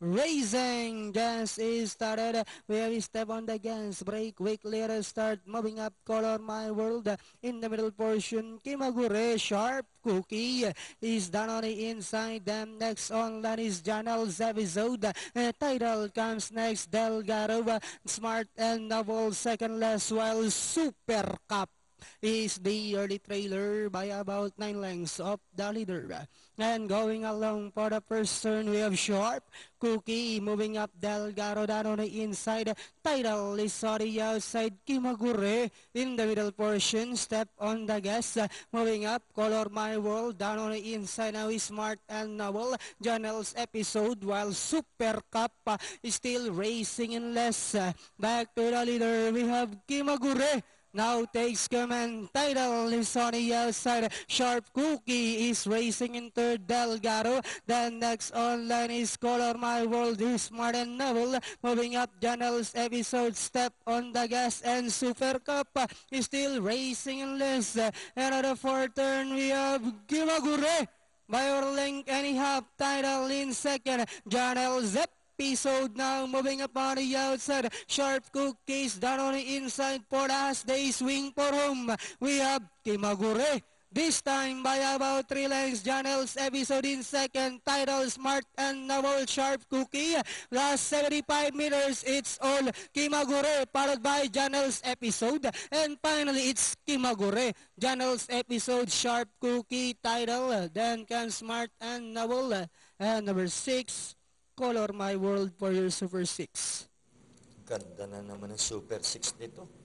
Raising gas is started. We have step on the gas. Break quickly. Start moving up. Color My World in the middle portion. Kimagure Sharp Cookie is down on the inside. Then next on line is Janel's episode. Title comes next. Delgado Smart and Novel second last while Super Cup is the early trailer by about 9 lengths of the leader. And going along for the first turn, we have Sharp Cookie moving up. Delgado down on the inside. Title is on the outside. Kimagure in the middle portion. Step on the gas. Moving up. Color My World down on the inside. Now is Smart and Novel. Janel's episode while Super Cup is still racing in less. Back to the leader. We have Kimagure. Now takes command. Title is on the outside. Sharp Cookie is racing in third. Delgado. Then next online is Color My World. Is Smart and Novel. Moving up. Janel's episode. Step on the gas. And Super Cup is still racing in less. Another fourth turn. We have Kimagure. By our length and a half. Title in second. Janel's episode now moving up on the outside. Sharp Cookies down on the inside for as they swing for home. We have Kimagure. This time by about 3 lengths. Janel's episode in second. Title Smart and Novel. Sharp Cookie. Last 75 meters. It's all Kimagure followed by Janel's episode. And finally it's Kimagure. Janel's episode. Sharp Cookie. Title. Then comes Smart and Novel. And number 6. Color My World for your Super 6. Ganda na naman ng Super 6 nito.